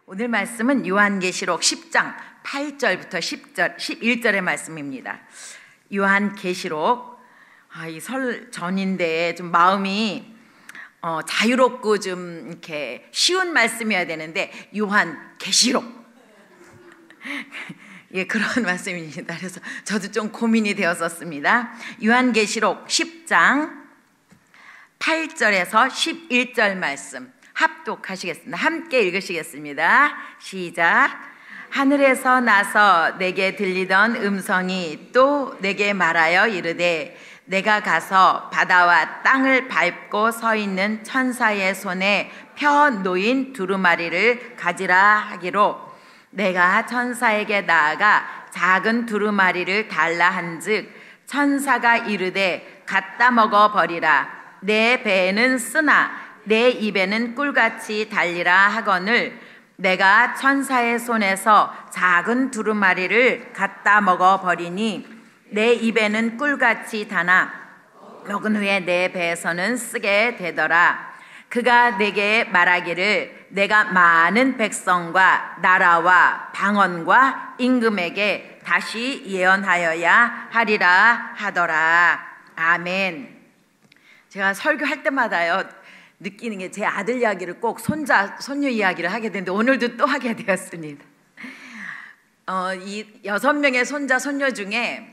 오늘 말씀은 요한계시록 10장 8절부터 11절의 말씀입니다. 요한계시록, 이 설 전인데 좀 마음이 자유롭고 좀 이렇게 쉬운 말씀이어야 되는데 요한계시록 예, 그런 말씀입니다. 그래서 저도 좀 고민이 되었었습니다. 요한계시록 10장 8절에서 11절 말씀 합독하시겠습니다. 함께 읽으시겠습니다. 시작. 하늘에서 나서 내게 들리던 음성이 또 내게 말하여 이르되 내가 가서 바다와 땅을 밟고 서 있는 천사의 손에 펴 놓인 두루마리를 가지라 하기로 내가 천사에게 나아가 작은 두루마리를 달라 한즉 천사가 이르되 갖다 먹어 버리라. 내 배에는 쓰나 내 입에는 꿀같이 달리라 하거늘 내가 천사의 손에서 작은 두루마리를 갖다 먹어 버리니 내 입에는 꿀같이 다나 먹은 후에 내 배에서는 쓰게 되더라. 그가 내게 말하기를 내가 많은 백성과 나라와 방언과 임금에게 다시 예언하여야 하리라 하더라. 아멘. 제가 설교할 때마다요 느끼는 게 제 아들 이야기를 꼭 손자, 손녀 이야기를 하게 되는데 오늘도 또 하게 되었습니다. 이 6명의 손자, 손녀 중에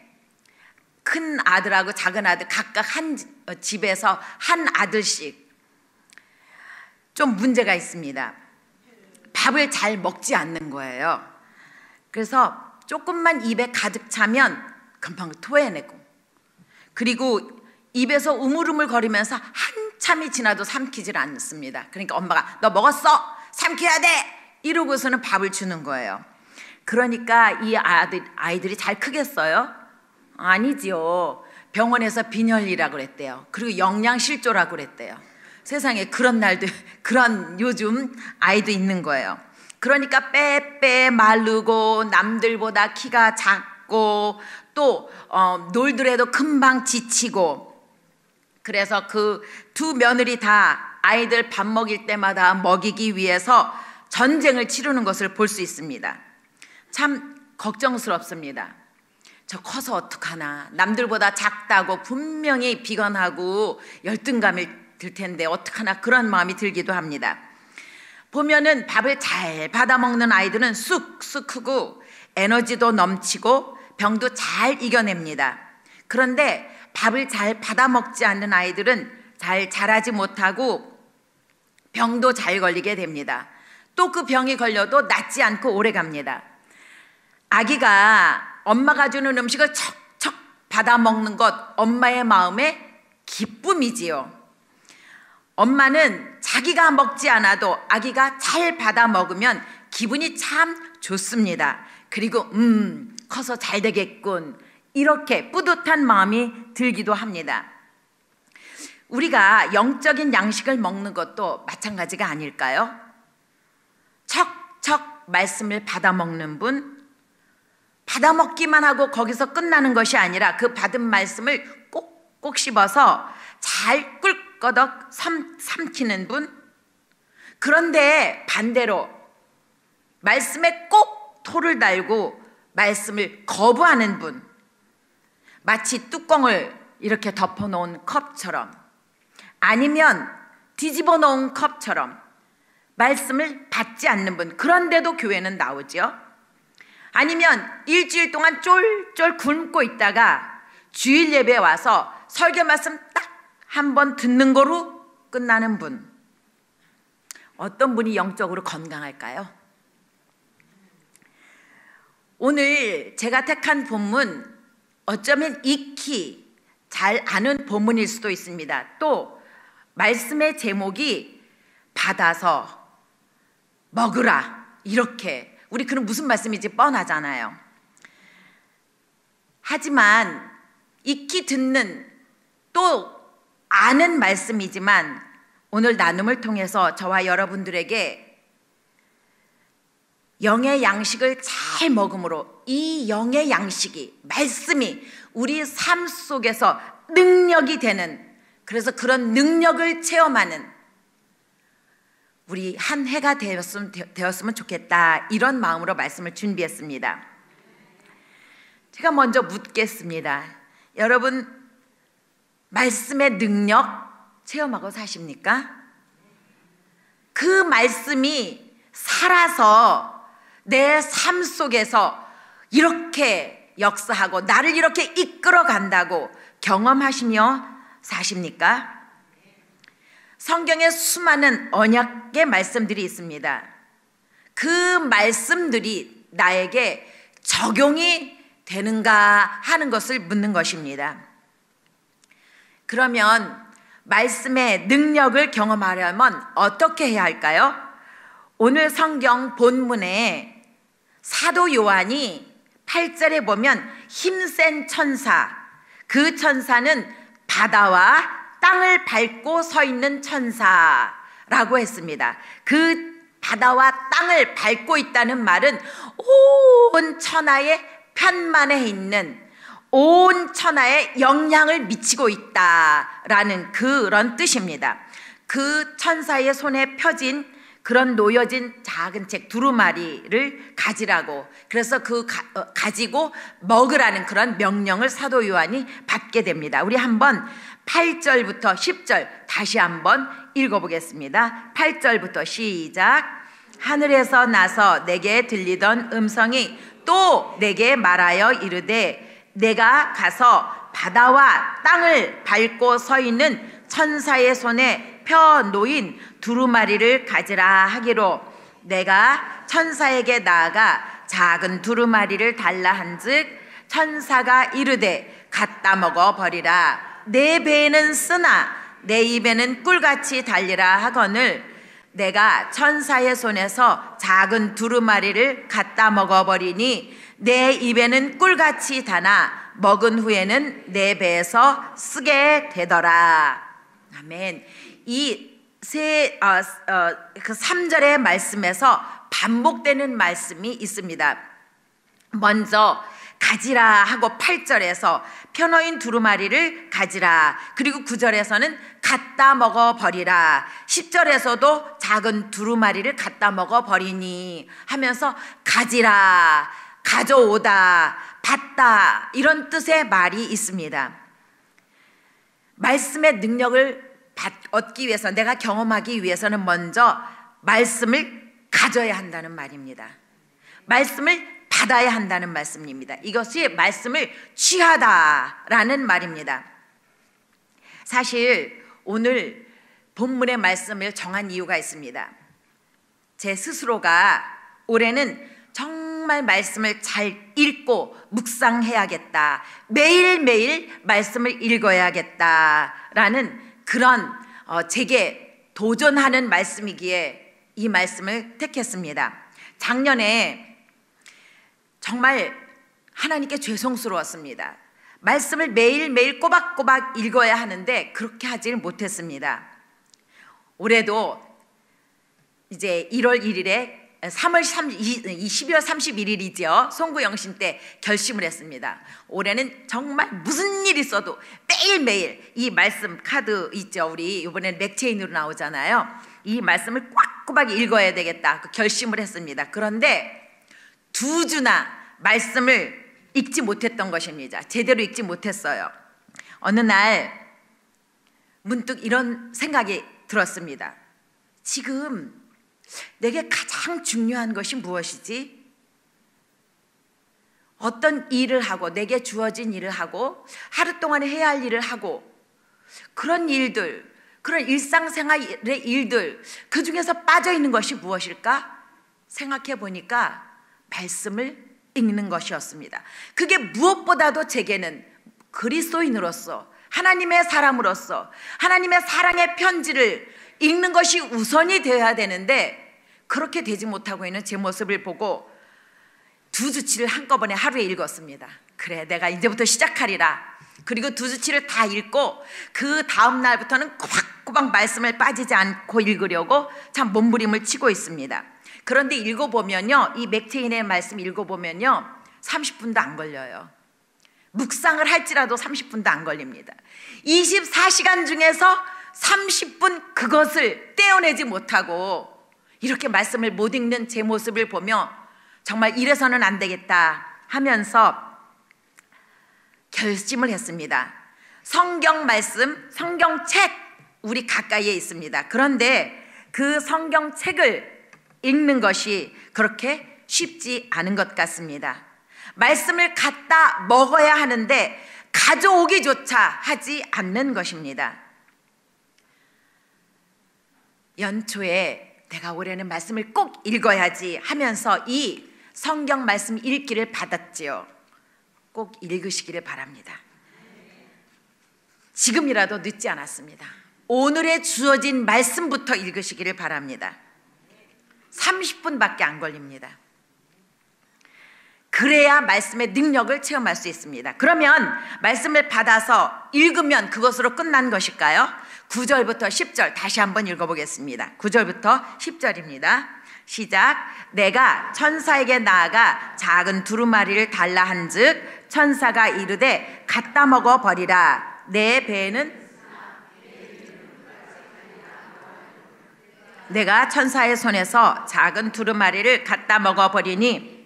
큰 아들하고 작은 아들 각각 한 집에서 한 아들씩 좀 문제가 있습니다. 밥을 잘 먹지 않는 거예요. 그래서 조금만 입에 가득 차면 금방 토해내고 그리고 입에서 우물우물 거리면서 한참이 지나도 삼키질 않습니다. 그러니까 엄마가 너 먹었어? 삼켜야 돼! 이러고서는 밥을 주는 거예요. 그러니까 이 아이들이 잘 크겠어요? 아니지요. 병원에서 빈혈이라고 그랬대요. 그리고 영양실조라고 그랬대요. 세상에 그런 날도, 그런 요즘 아이도 있는 거예요. 그러니까 빼빼 마르고 남들보다 키가 작고 또 놀더라도 금방 지치고 그래서 그 두 며느리 다 아이들 밥 먹일 때마다 먹이기 위해서 전쟁을 치르는 것을 볼 수 있습니다. 참 걱정스럽습니다. 저 커서 어떡하나. 남들보다 작다고 분명히 비건하고 열등감이 들 텐데 어떡하나 그런 마음이 들기도 합니다. 보면은 밥을 잘 받아 먹는 아이들은 쑥쑥 크고 에너지도 넘치고 병도 잘 이겨냅니다. 그런데 밥을 잘 받아 먹지 않는 아이들은 잘 자라지 못하고 병도 잘 걸리게 됩니다. 또 그 병이 걸려도 낫지 않고 오래 갑니다. 아기가 엄마가 주는 음식을 척척 받아 먹는 것 엄마의 마음에 기쁨이지요. 엄마는 자기가 먹지 않아도 아기가 잘 받아 먹으면 기분이 참 좋습니다. 그리고 커서 잘 되겠군 이렇게 뿌듯한 마음이 들기도 합니다. 우리가 영적인 양식을 먹는 것도 마찬가지가 아닐까요? 척척 말씀을 받아 먹는 분, 받아 먹기만 하고 거기서 끝나는 것이 아니라 그 받은 말씀을 꼭꼭 씹어서 잘 꿀꺼덕 삼키는 분, 그런데 반대로 말씀에 꼭 토를 달고 말씀을 거부하는 분, 마치 뚜껑을 이렇게 덮어놓은 컵처럼 아니면 뒤집어 놓은 컵처럼 말씀을 받지 않는 분, 그런데도 교회는 나오죠. 아니면 일주일 동안 쫄쫄 굶고 있다가 주일 예배에 와서 설교 말씀 딱 한 번 듣는 거로 끝나는 분, 어떤 분이 영적으로 건강할까요? 오늘 제가 택한 본문 어쩌면 익히 잘 아는 본문일 수도 있습니다. 또 말씀의 제목이 받아서 먹으라 이렇게, 우리 그는 무슨 말씀인지 뻔하잖아요. 하지만 익히 듣는 또 아는 말씀이지만 오늘 나눔을 통해서 저와 여러분들에게 영의 양식을 잘 먹음으로 이 영의 양식이, 말씀이 우리 삶 속에서 능력이 되는, 그래서 그런 능력을 체험하는 우리 한 해가 되었으면 좋겠다, 이런 마음으로 말씀을 준비했습니다. 제가 먼저 묻겠습니다. 여러분, 말씀의 능력 체험하고 사십니까? 그 말씀이 살아서 내 삶 속에서 이렇게 역사하고 나를 이렇게 이끌어 간다고 경험하시며 사십니까? 성경에 수많은 언약의 말씀들이 있습니다. 그 말씀들이 나에게 적용이 되는가 하는 것을 묻는 것입니다. 그러면 말씀의 능력을 경험하려면 어떻게 해야 할까요? 오늘 성경 본문에 사도 요한이 8절에 보면 힘센 천사, 그 천사는 바다와 땅을 밟고 서 있는 천사라고 했습니다. 그 바다와 땅을 밟고 있다는 말은 온 천하의 편만에 있는, 온 천하에 영향을 미치고 있다라는 그런 뜻입니다. 그 천사의 손에 펴진 그런 놓여진 작은 책 두루마리를 가지라고, 그래서 가지고 먹으라는 그런 명령을 사도 요한이 받게 됩니다. 우리 한번 8절부터 10절 다시 한번 읽어보겠습니다. 8절부터 시작. 하늘에서 나서 내게 들리던 음성이 또 내게 말하여 이르되 내가 가서 바다와 땅을 밟고 서 있는 천사의 손에 펴 놓인 두루마리를 가지라 하기로, 내가 천사에게 나아가 작은 두루마리를 달라 한즉 천사가 이르되 갖다 먹어 버리라. 내 배에는 쓰나 내 입에는 꿀같이 달리라 하거늘 내가 천사의 손에서 작은 두루마리를 갖다 먹어 버리니 내 입에는 꿀같이 다나 먹은 후에는 내 배에서 쓰게 되더라. 아멘. 이 3절의 말씀에서 반복되는 말씀이 있습니다. 먼저 가지라 하고 8절에서 펴놓인 두루마리를 가지라, 그리고 9절에서는 갖다 먹어 버리라, 10절에서도 작은 두루마리를 갖다 먹어 버리니 하면서 가지라, 가져오다, 받다, 이런 뜻의 말이 있습니다. 말씀의 능력을 얻기 위해서, 내가 경험하기 위해서는 먼저 말씀을 가져야 한다는 말입니다. 말씀을 받아야 한다는 말씀입니다. 이것이 말씀을 취하다라는 말입니다. 사실 오늘 본문의 말씀을 정한 이유가 있습니다. 제 스스로가 올해는 정말 말씀을 잘 읽고 묵상해야겠다, 매일매일 말씀을 읽어야겠다라는 그런 제게 도전하는 말씀이기에 이 말씀을 택했습니다. 작년에 정말 하나님께 죄송스러웠습니다. 말씀을 매일매일 꼬박꼬박 읽어야 하는데 그렇게 하질 못했습니다. 올해도 이제 1월 1일에 12월 31일이죠. 송구영신 때 결심을 했습니다. 올해는 정말 무슨 일이 있어도 매일매일 이 말씀 카드 있죠. 우리 이번엔 맥체인으로 나오잖아요. 이 말씀을 꼬박꼬박 읽어야 되겠다, 그 결심을 했습니다. 그런데 2주나 말씀을 읽지 못했던 것입니다. 제대로 읽지 못했어요. 어느 날 문득 이런 생각이 들었습니다. 지금 내게 가장 중요한 것이 무엇이지? 어떤 일을 하고, 내게 주어진 일을 하고, 하루 동안에 해야 할 일을 하고, 그런 일들, 그런 일상생활의 일들, 그 중에서 빠져있는 것이 무엇일까? 생각해 보니까 말씀을 읽는 것이었습니다. 그게 무엇보다도 제게는 그리스도인으로서, 하나님의 사람으로서 하나님의 사랑의 편지를 읽는 것이 우선이 되어야 되는데, 그렇게 되지 못하고 있는 제 모습을 보고 2주치를 한꺼번에 하루에 읽었습니다. 그래, 내가 이제부터 시작하리라. 그리고 2주치를 다 읽고 그 다음 날부터는 꼬박꼬박 말씀을 빠지지 않고 읽으려고 참 몸부림을 치고 있습니다. 그런데 읽어보면요, 이 맥체인의 말씀 읽어보면요 30분도 안 걸려요. 묵상을 할지라도 30분도 안 걸립니다. 24시간 중에서 30분 그것을 떼어내지 못하고 이렇게 말씀을 못 읽는 제 모습을 보며 정말 이래서는 안 되겠다 하면서 결심을 했습니다. 성경 말씀, 성경책 우리 가까이에 있습니다. 그런데 그 성경책을 읽는 것이 그렇게 쉽지 않은 것 같습니다. 말씀을 갖다 먹어야 하는데 가져오기조차 하지 않는 것입니다. 연초에 내가 올해는 말씀을 꼭 읽어야지 하면서 이 성경 말씀 읽기를 받았지요. 꼭 읽으시기를 바랍니다. 지금이라도 늦지 않았습니다. 오늘에 주어진 말씀부터 읽으시기를 바랍니다. 30분밖에 안 걸립니다. 그래야 말씀의 능력을 체험할 수 있습니다. 그러면 말씀을 받아서 읽으면 그것으로 끝난 것일까요? 9절부터 10절 다시 한번 읽어보겠습니다. 9절부터 10절입니다. 시작. 내가 천사에게 나아가 작은 두루마리를 달라 한즉 천사가 이르되 갖다 먹어 버리라. 내 배에는 내가 천사의 손에서 작은 두루마리를 갖다 먹어 버리니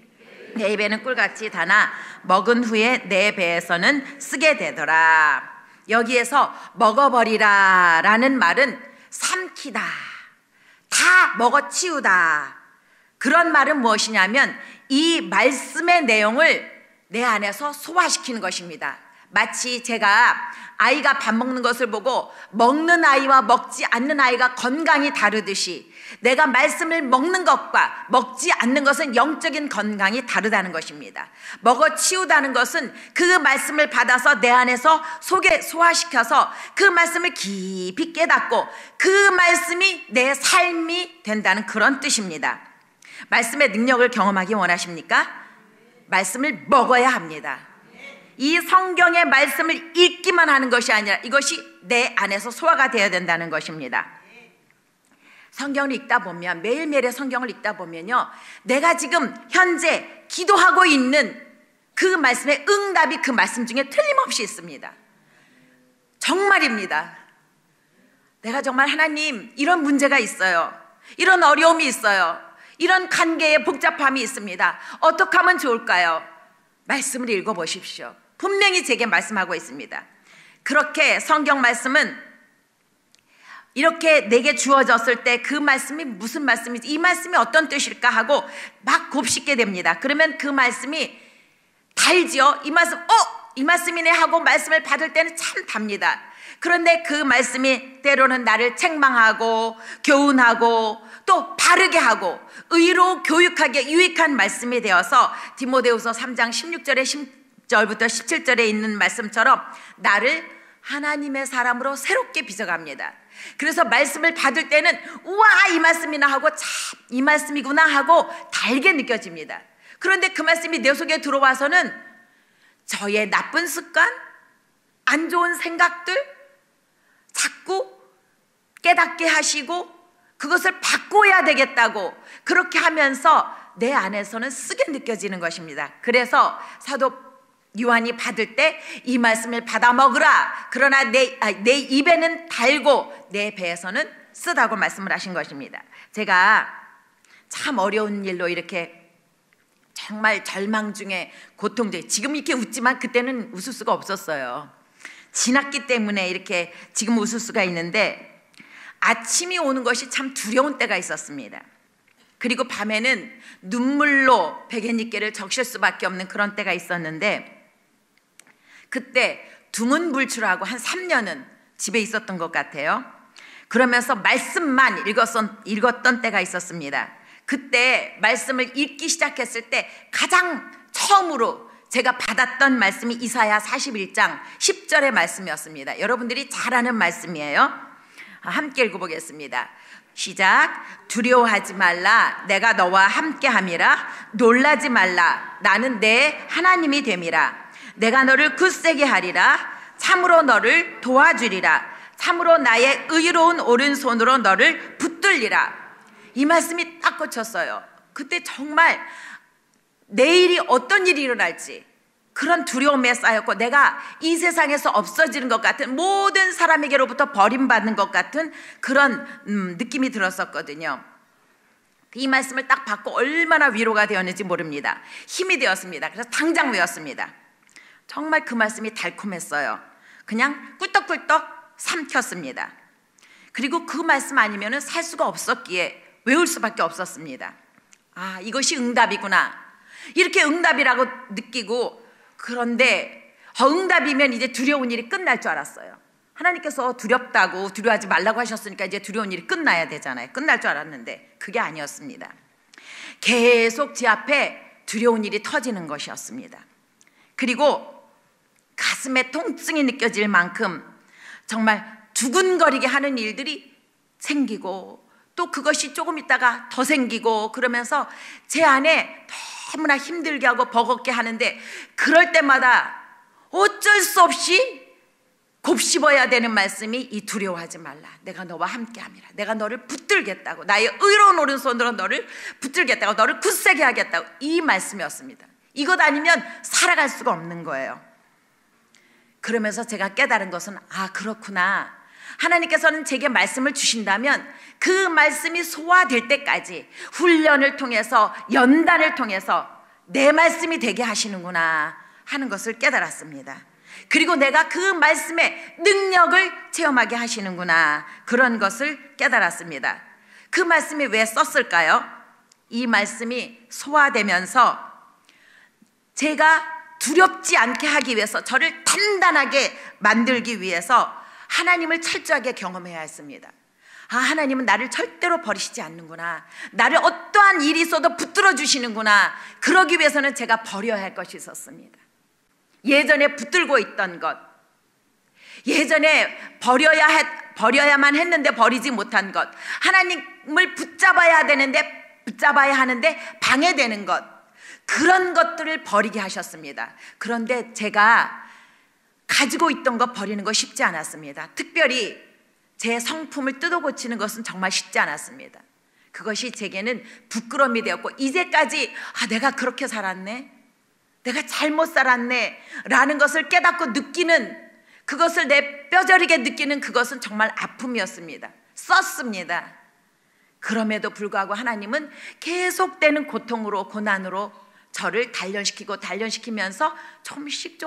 내 입에는 꿀같이 다나 먹은 후에 내 배에서는 쓰게 되더라. 여기에서 먹어버리라 라는 말은 삼키다, 다 먹어치우다. 그런 말은 무엇이냐면 이 말씀의 내용을 내 안에서 소화시키는 것입니다. 마치 제가 아이가 밥 먹는 것을 보고 먹는 아이와 먹지 않는 아이가 건강이 다르듯이 내가 말씀을 먹는 것과 먹지 않는 것은 영적인 건강이 다르다는 것입니다. 먹어치우다는 것은 그 말씀을 받아서 내 안에서 속에 소화시켜서 그 말씀을 깊이 깨닫고 그 말씀이 내 삶이 된다는 그런 뜻입니다. 말씀의 능력을 경험하기 원하십니까? 말씀을 먹어야 합니다. 이 성경의 말씀을 읽기만 하는 것이 아니라 이것이 내 안에서 소화가 되어야 된다는 것입니다. 성경을 읽다 보면, 매일매일의 성경을 읽다 보면요, 내가 지금 현재 기도하고 있는 그 말씀의 응답이 그 말씀 중에 틀림없이 있습니다. 정말입니다. 내가 정말 하나님 이런 문제가 있어요, 이런 어려움이 있어요, 이런 관계에 복잡함이 있습니다. 어떻게 하면 좋을까요? 말씀을 읽어보십시오. 분명히 제게 말씀하고 있습니다. 그렇게 성경 말씀은 이렇게 내게 주어졌을 때 그 말씀이 무슨 말씀인지, 이 말씀이 어떤 뜻일까 하고 막 곱씹게 됩니다. 그러면 그 말씀이 달지요. 이 말씀, 이 말씀이네 하고 말씀을 받을 때는 참 답니다. 그런데 그 말씀이 때로는 나를 책망하고 교훈하고 또 바르게 하고 의로 교육하게 유익한 말씀이 되어서 디모데후서 3장 16절에 10절부터 17절에 있는 말씀처럼 나를 하나님의 사람으로 새롭게 빚어갑니다. 그래서 말씀을 받을 때는 우와 이 말씀이나 하고 참 이 말씀이구나 하고 달게 느껴집니다. 그런데 그 말씀이 내 속에 들어와서는 저의 나쁜 습관, 안 좋은 생각들 자꾸 깨닫게 하시고 그것을 바꿔야 되겠다고 그렇게 하면서 내 안에서는 쓰게 느껴지는 것입니다. 그래서 사도 요한이 받을 때 이 말씀을 받아 먹으라. 그러나 내 입에는 달고 내 배에서는 쓰다고 말씀을 하신 것입니다. 제가 참 어려운 일로 이렇게 정말 절망 중에 고통 중에, 지금 이렇게 웃지만 그때는 웃을 수가 없었어요. 지났기 때문에 이렇게 지금 웃을 수가 있는데 아침이 오는 것이 참 두려운 때가 있었습니다. 그리고 밤에는 눈물로 베갯니께를 적실 수밖에 없는 그런 때가 있었는데 그때 두문불출하고 한 3년은 집에 있었던 것 같아요. 그러면서 말씀만 읽었던 때가 있었습니다. 그때 말씀을 읽기 시작했을 때 가장 처음으로 제가 받았던 말씀이 이사야 41장 10절의 말씀이었습니다. 여러분들이 잘 아는 말씀이에요. 함께 읽어보겠습니다. 시작. 두려워하지 말라. 내가 너와 함께함이라. 놀라지 말라. 나는 내 하나님이 됨이라. 내가 너를 굳세게 하리라. 참으로 너를 도와주리라. 참으로 나의 의로운 오른손으로 너를 붙들리라. 이 말씀이 딱 꽂혔어요. 그때 정말 내일이 어떤 일이 일어날지 그런 두려움에 쌓였고, 내가 이 세상에서 없어지는 것 같은, 모든 사람에게로부터 버림받는 것 같은 그런 느낌이 들었었거든요. 이 말씀을 딱 받고 얼마나 위로가 되었는지 모릅니다. 힘이 되었습니다. 그래서 당장 외웠습니다. 정말 그 말씀이 달콤했어요. 그냥 꿀떡꿀떡 삼켰습니다. 그리고 그 말씀 아니면은 살 수가 없었기에 외울 수밖에 없었습니다. 아, 이것이 응답이구나, 이렇게 응답이라고 느끼고, 그런데 응답이면 이제 두려운 일이 끝날 줄 알았어요. 하나님께서 두렵다고, 두려워하지 말라고 하셨으니까 이제 두려운 일이 끝나야 되잖아요. 끝날 줄 알았는데 그게 아니었습니다. 계속 제 앞에 두려운 일이 터지는 것이었습니다. 그리고 가슴에 통증이 느껴질 만큼 정말 두근거리게 하는 일들이 생기고, 또 그것이 조금 있다가 더 생기고, 그러면서 제 안에 너무나 힘들게 하고 버겁게 하는데, 그럴 때마다 어쩔 수 없이 곱씹어야 되는 말씀이 이 두려워하지 말라, 내가 너와 함께함이라, 내가 너를 붙들겠다고, 나의 의로운 오른손으로 너를 붙들겠다고, 너를 굳세게 하겠다고, 이 말씀이었습니다. 이것 아니면 살아갈 수가 없는 거예요. 그러면서 제가 깨달은 것은, 아, 그렇구나, 하나님께서는 제게 말씀을 주신다면 그 말씀이 소화될 때까지 훈련을 통해서, 연단을 통해서 내 말씀이 되게 하시는구나 하는 것을 깨달았습니다. 그리고 내가 그 말씀의 능력을 체험하게 하시는구나, 그런 것을 깨달았습니다. 그 말씀이 왜 썼을까요? 이 말씀이 소화되면서 제가 두렵지 않게 하기 위해서, 저를 단단하게 만들기 위해서 하나님을 철저하게 경험해야 했습니다. 아, 하나님은 나를 절대로 버리시지 않는구나, 나를 어떠한 일이 있어도 붙들어 주시는구나. 그러기 위해서는 제가 버려야 할 것이 있었습니다. 예전에 붙들고 있던 것, 예전에 버려야만 했는데 버리지 못한 것, 하나님을 붙잡아야 되는데, 붙잡아야 하는데 방해되는 것, 그런 것들을 버리게 하셨습니다. 그런데 제가 가지고 있던 것 버리는 거 쉽지 않았습니다. 특별히 제 성품을 뜯어고치는 것은 정말 쉽지 않았습니다. 그것이 제게는 부끄러움이 되었고, 이제까지 내가 그렇게 살았네, 내가 잘못 살았네 라는 것을 깨닫고 느끼는, 그것을 내 뼈저리게 느끼는 그것은 정말 아픔이었습니다. 썼습니다. 그럼에도 불구하고 하나님은 계속되는 고통으로, 고난으로 저를 단련시키면서 조금씩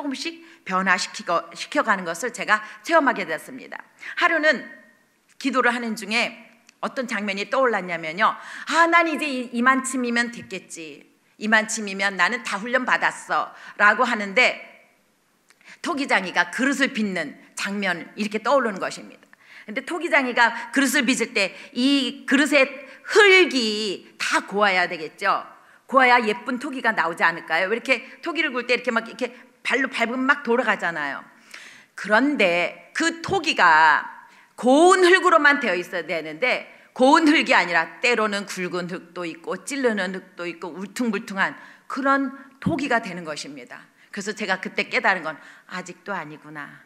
변화시켜가는 것을 제가 체험하게 됐습니다. 하루는 기도를 하는 중에 어떤 장면이 떠올랐냐면요, 난 이제 이만쯤이면 됐겠지, 이만쯤이면 나는 다 훈련 받았어 라고 하는데, 토기장이가 그릇을 빚는 장면, 이렇게 떠오르는 것입니다. 근데 토기장이가 그릇을 빚을 때 이 그릇의 흙이 다 고와야 되겠죠. 고와야 예쁜 토기가 나오지 않을까요? 왜 이렇게 토기를 굴 때 이렇게 막 이렇게 발로 밟으면 막 돌아가잖아요. 그런데 그 토기가 고운 흙으로만 되어 있어야 되는데, 고운 흙이 아니라 때로는 굵은 흙도 있고 찌르는 흙도 있고 울퉁불퉁한 그런 토기가 되는 것입니다. 그래서 제가 그때 깨달은 건, 아직도 아니구나.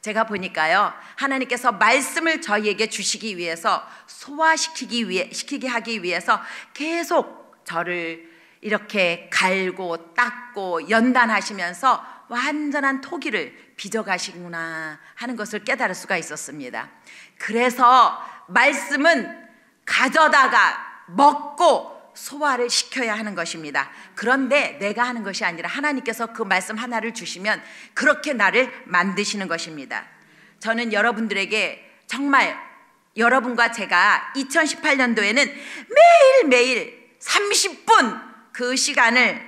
제가 보니까요, 하나님께서 말씀을 저희에게 주시기 위해서, 시키게 하기 위해서 계속 저를 이렇게 갈고 닦고 연단하시면서 완전한 토기를 빚어가시구나 하는 것을 깨달을 수가 있었습니다. 그래서 말씀은 가져다가 먹고 소화를 시켜야 하는 것입니다. 그런데 내가 하는 것이 아니라 하나님께서 그 말씀 하나를 주시면 그렇게 나를 만드시는 것입니다. 저는 여러분들에게 정말, 여러분과 제가 2018년도에는 매일매일 30분 그 시간을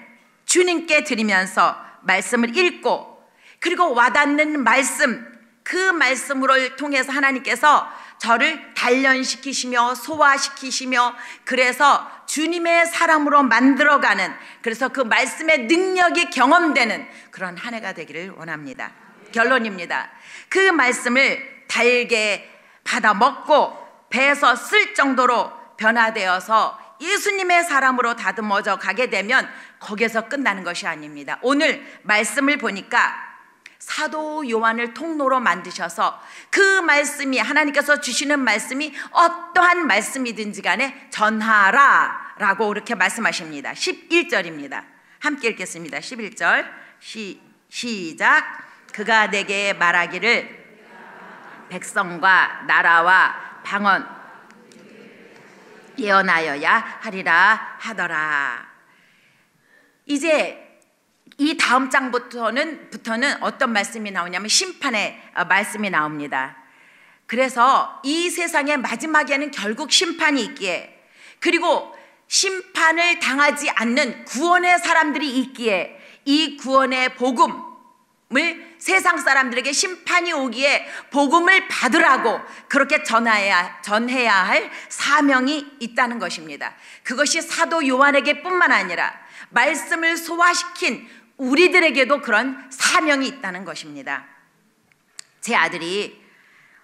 주님께 드리면서 말씀을 읽고, 그리고 와닿는 말씀, 그 말씀으로 통해서 하나님께서 저를 단련시키시며 소화시키시며, 그래서 주님의 사람으로 만들어가는, 그래서 그 말씀의 능력이 경험되는 그런 한 해가 되기를 원합니다. 결론입니다. 그 말씀을 달게 받아 먹고 배에서 쓸 정도로 변화되어서 예수님의 사람으로 다듬어져 가게 되면 거기에서 끝나는 것이 아닙니다. 오늘 말씀을 보니까 사도 요한을 통로로 만드셔서 그 말씀이, 하나님께서 주시는 말씀이 어떠한 말씀이든지 간에 전하라 라고 이렇게 말씀하십니다. 11절입니다. 함께 읽겠습니다. 11절 시작. 그가 내게 말하기를 백성과 나라와 방언 예언하여야 하리라 하더라. 이제 이 다음 장부터는 어떤 말씀이 나오냐면 심판의 말씀이 나옵니다. 그래서 이 세상의 마지막에는 결국 심판이 있기에, 그리고 심판을 당하지 않는 구원의 사람들이 있기에, 이 구원의 복음을 세상 사람들에게 심판이 오기에 복음을 받으라고 그렇게 전해야 할 사명이 있다는 것입니다. 그것이 사도 요한에게 뿐만 아니라 말씀을 소화시킨 우리들에게도 그런 사명이 있다는 것입니다. 제 아들이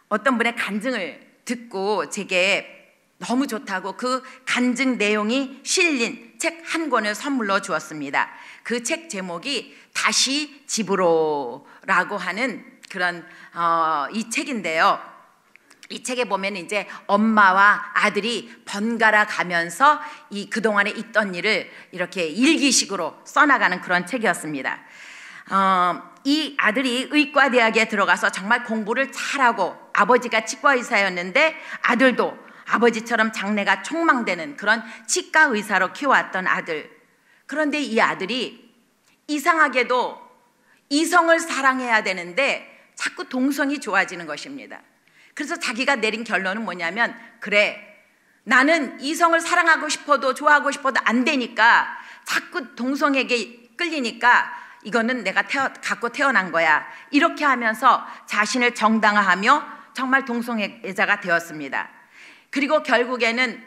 어떤 분의 간증을 듣고 제게 너무 좋다고 그 간증 내용이 실린 책 한 권을 선물로 주었습니다. 그 책 제목이 다시 집으로 라고 하는 그런 이 책인데요. 이 책에 보면 이제 엄마와 아들이 번갈아 가면서 이 그동안에 있던 일을 이렇게 일기식으로 써나가는 그런 책이었습니다. 이 아들이 의과대학에 들어가서 정말 공부를 잘하고, 아버지가 치과의사였는데 아들도 아버지처럼 장래가 촉망되는 그런 치과의사로 키워왔던 아들. 그런데 이 아들이 이상하게도 이성을 사랑해야 되는데 자꾸 동성이 좋아지는 것입니다. 그래서 자기가 내린 결론은 뭐냐면, 그래, 나는 이성을 사랑하고 싶어도 좋아하고 싶어도 안 되니까 자꾸 동성에게 끌리니까 이거는 내가 갖고 태어난 거야. 이렇게 하면서 자신을 정당화하며 정말 동성애자가 되었습니다. 그리고 결국에는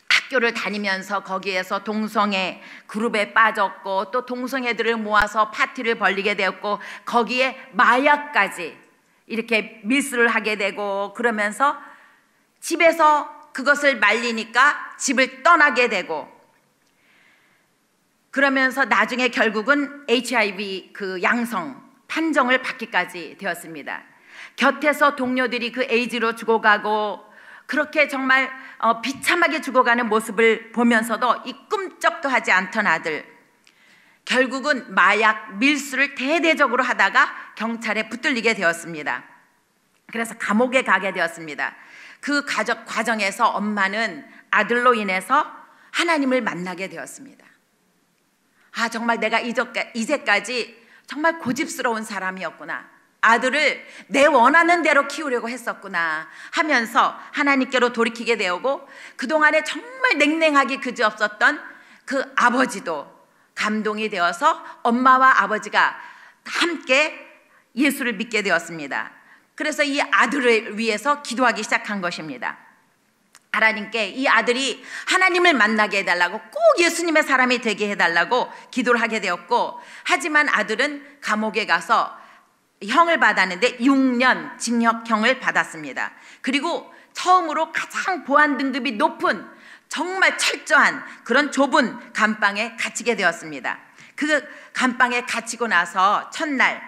학교를 다니면서 거기에서 동성애 그룹에 빠졌고, 또 동성애들을 모아서 파티를 벌리게 되었고, 거기에 마약까지 이렇게 밀수를 하게 되고, 그러면서 집에서 그것을 말리니까 집을 떠나게 되고, 그러면서 나중에 결국은 HIV 그 양성 판정을 받기까지 되었습니다. 곁에서 동료들이 그 에이즈로 죽어가고, 그렇게 정말 비참하게 죽어가는 모습을 보면서도 이 꿈쩍도 하지 않던 아들, 결국은 마약 밀수를 대대적으로 하다가 경찰에 붙들리게 되었습니다. 그래서 감옥에 가게 되었습니다. 그 과정에서 엄마는 아들로 인해서 하나님을 만나게 되었습니다. 아, 정말 내가 이제까지 정말 고집스러운 사람이었구나, 아들을 내 원하는 대로 키우려고 했었구나 하면서 하나님께로 돌이키게 되었고, 그동안에 정말 냉랭하기 그지없었던 그 아버지도 감동이 되어서 엄마와 아버지가 함께 예수를 믿게 되었습니다. 그래서 이 아들을 위해서 기도하기 시작한 것입니다. 하나님께 이 아들이 하나님을 만나게 해달라고, 꼭 예수님의 사람이 되게 해달라고 기도를 하게 되었고, 하지만 아들은 감옥에 가서 형을 받았는데 6년 징역형을 받았습니다. 그리고 처음으로 가장 보안 등급이 높은 정말 철저한 그런 좁은 감방에 갇히게 되었습니다. 그 감방에 갇히고 나서 첫날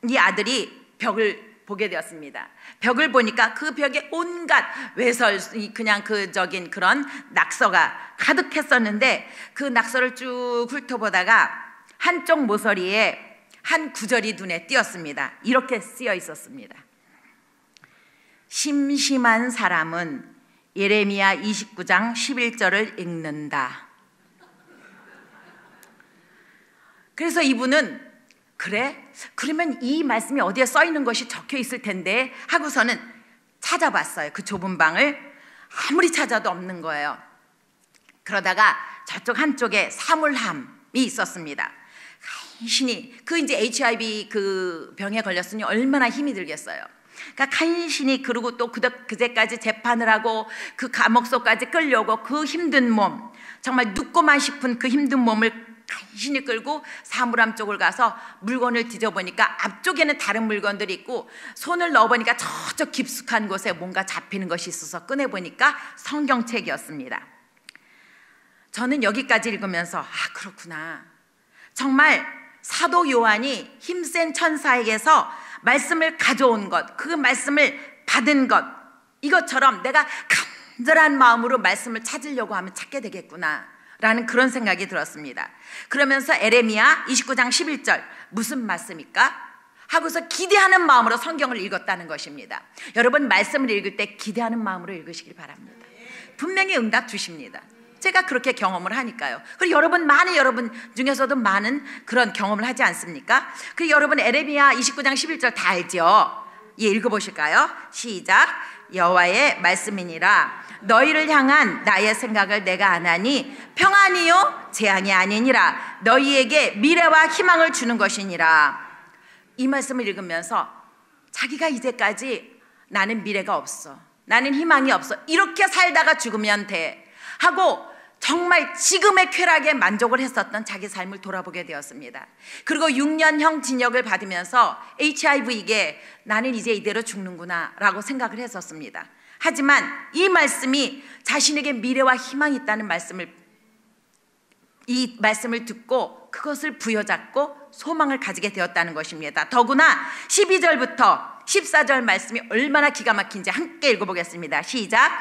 이 아들이 벽을 보게 되었습니다. 벽을 보니까 그 벽에 온갖 외설, 그냥 그런 낙서가 가득했었는데, 그 낙서를 쭉 훑어보다가 한쪽 모서리에 한 구절이 눈에 띄었습니다. 이렇게 쓰여 있었습니다. 심심한 사람은 예레미야 29장 11절을 읽는다. 그래서 이분은, 그래? 그러면 이 말씀이 어디에 써 있는 것이 적혀 있을 텐데 하고서는 찾아봤어요. 그 좁은 방을. 아무리 찾아도 없는 거예요. 그러다가 저쪽 한쪽에 사물함이 있었습니다. 간신히, 이제 HIV 그 병에 걸렸으니 얼마나 힘이 들겠어요. 그러니까 간신히, 그리고 또 그제까지 재판을 하고 그 감옥소까지 끌려오고 그 힘든 몸, 정말 눕고만 싶은 그 힘든 몸을 간신히 끌고 사물함 쪽을 가서 물건을 뒤져보니까 앞쪽에는 다른 물건들이 있고, 손을 넣어보니까 저쪽 깊숙한 곳에 뭔가 잡히는 것이 있어서 꺼내보니까 성경책이었습니다. 저는 여기까지 읽으면서, 아, 그렇구나, 정말 사도 요한이 힘센 천사에게서 말씀을 가져온 것, 그 말씀을 받은 것, 이것처럼 내가 간절한 마음으로 말씀을 찾으려고 하면 찾게 되겠구나 라는 그런 생각이 들었습니다. 그러면서 에레미야 29장 11절 무슨 말씀일까? 하고서 기대하는 마음으로 성경을 읽었다는 것입니다. 여러분, 말씀을 읽을 때 기대하는 마음으로 읽으시길 바랍니다. 분명히 응답 주십니다. 제가 그렇게 경험을 하니까요. 그리고 여러분 중에서도 많은 그런 경험을 하지 않습니까? 그리고 여러분, 에레미야 29장 11절 다 알죠? 예, 읽어보실까요? 시작. 여호와의 말씀이니라. 너희를 향한 나의 생각을 내가 아나니 평안이요 재앙이 아니니라. 너희에게 미래와 희망을 주는 것이니라. 이 말씀을 읽으면서 자기가 이제까지 나는 미래가 없어, 나는 희망이 없어, 이렇게 살다가 죽으면 돼 하고 정말 지금의 쾌락에 만족을 했었던 자기 삶을 돌아보게 되었습니다. 그리고 6년형 징역을 받으면서 HIV에게 나는 이제 이대로 죽는구나 라고 생각을 했었습니다. 하지만 이 말씀이 자신에게 미래와 희망이 있다는 이 말씀을 듣고 그것을 부여잡고 소망을 가지게 되었다는 것입니다. 더구나 12절부터 14절 말씀이 얼마나 기가 막힌지 함께 읽어보겠습니다. 시작.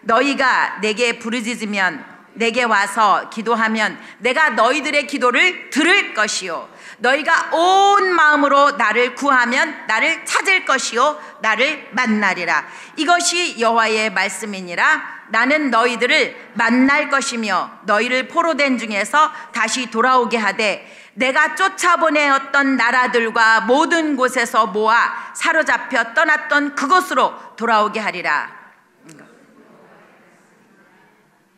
너희가 내게 부르짖으면, 내게 와서 기도하면 내가 너희들의 기도를 들을 것이요, 너희가 온 마음으로 나를 구하면 나를 찾을 것이요 나를 만나리라. 이것이 여호와의 말씀이니라. 나는 너희들을 만날 것이며 너희를 포로된 중에서 다시 돌아오게 하되 내가 쫓아보내었던 나라들과 모든 곳에서 모아 사로잡혀 떠났던 그곳으로 돌아오게 하리라.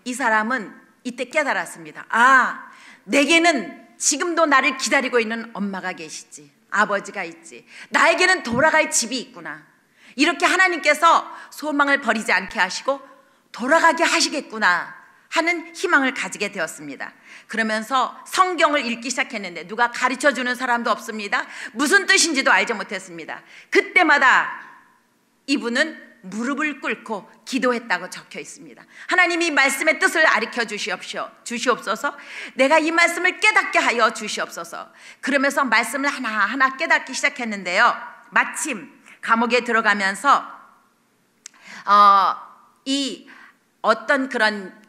이 사람은 이때 깨달았습니다. 아, 내게는 지금도 나를 기다리고 있는 엄마가 계시지, 아버지가 있지, 나에게는 돌아갈 집이 있구나. 이렇게 하나님께서 소망을 버리지 않게 하시고 돌아가게 하시겠구나 하는 희망을 가지게 되었습니다. 그러면서 성경을 읽기 시작했는데 누가 가르쳐주는 사람도 없습니다. 무슨 뜻인지도 알지 못했습니다. 그때마다 이분은 무릎을 꿇고 기도했다고 적혀 있습니다. 하나님이 말씀의 뜻을 가르쳐 주시옵소서. 내가 이 말씀을 깨닫게 하여 주시옵소서. 그러면서 말씀을 하나하나 깨닫기 시작했는데요, 마침 감옥에 들어가면서 이 어떤 그런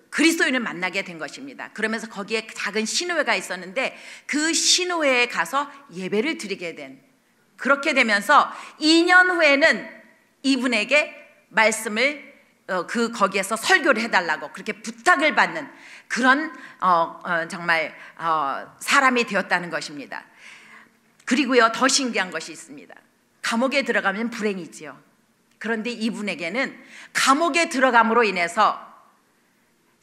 그리스도인을 만나게 된 것입니다. 그러면서 거기에 작은 신호회가 있었는데 그 신호회에 가서 예배를 드리게 된, 그렇게 되면서 2년 후에는 이분에게 말씀을 거기에서 설교를 해달라고 그렇게 부탁을 받는 그런 정말 사람이 되었다는 것입니다. 그리고요, 더 신기한 것이 있습니다. 감옥에 들어가면 불행이지요. 그런데 이분에게는 감옥에 들어감으로 인해서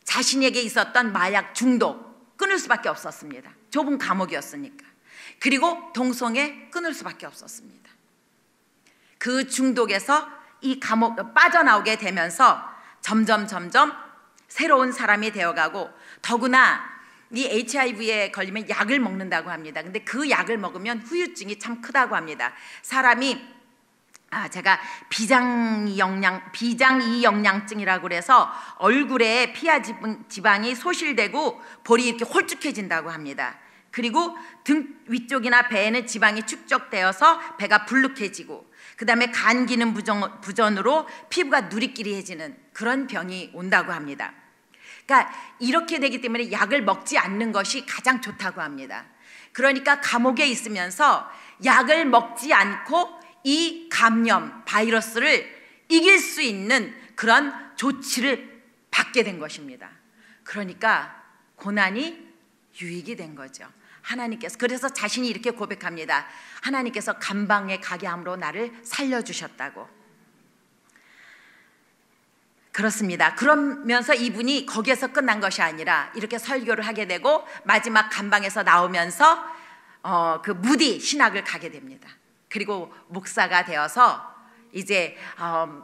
자신에게 있었던 마약 중독 끊을 수밖에 없었습니다. 좁은 감옥이었으니까. 그리고 동성애 끊을 수밖에 없었습니다. 그 중독에서 이 감옥 빠져나오게 되면서 점점 새로운 사람이 되어가고, 더구나 이 HIV에 걸리면 약을 먹는다고 합니다. 근데 그 약을 먹으면 후유증이 참 크다고 합니다. 사람이 제가 비장이영양증이라고 그래서 얼굴에 피하 지방이 소실되고 볼이 이렇게 홀쭉해진다고 합니다. 그리고 등 위쪽이나 배에는 지방이 축적되어서 배가 불룩해지고, 그 다음에 간 기능 부전으로 피부가 누리끼리해지는 그런 병이 온다고 합니다. 그러니까 이렇게 되기 때문에 약을 먹지 않는 것이 가장 좋다고 합니다. 그러니까 감옥에 있으면서 약을 먹지 않고 이 감염 바이러스를 이길 수 있는 그런 조치를 받게 된 것입니다. 그러니까 고난이 유익이 된 거죠. 하나님께서, 그래서 자신이 이렇게 고백합니다. 하나님께서 감방에 가게 함으로 나를 살려주셨다고. 그렇습니다. 그러면서 이분이 거기에서 끝난 것이 아니라 이렇게 설교를 하게 되고 마지막 감방에서 나오면서 그 무디 신학을 가게 됩니다. 그리고 목사가 되어서 이제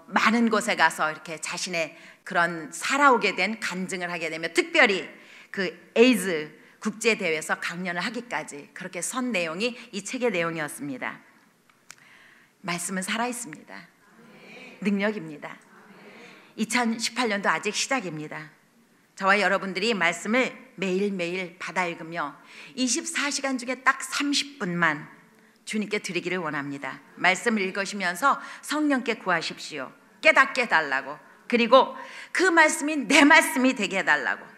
많은 곳에 가서 이렇게 자신의 그런 살아오게 된 간증을 하게 되며, 특별히 그 에이즈 국제대회에서 강연을 하기까지 그렇게 선 내용이 이 책의 내용이었습니다. 말씀은 살아있습니다. 능력입니다. 2018년도 아직 시작입니다. 저와 여러분들이 말씀을 매일매일 받아 읽으며 24시간 중에 딱 30분만 주님께 드리기를 원합니다. 말씀을 읽으시면서 성령께 구하십시오. 깨닫게 해달라고. 그리고 그 말씀이 내 말씀이 되게 해달라고.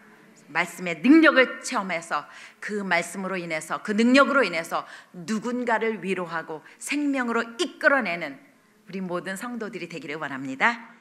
말씀의 능력을 체험해서 그 말씀으로 인해서, 그 능력으로 인해서 누군가를 위로하고 생명으로 이끌어내는 우리 모든 성도들이 되기를 원합니다.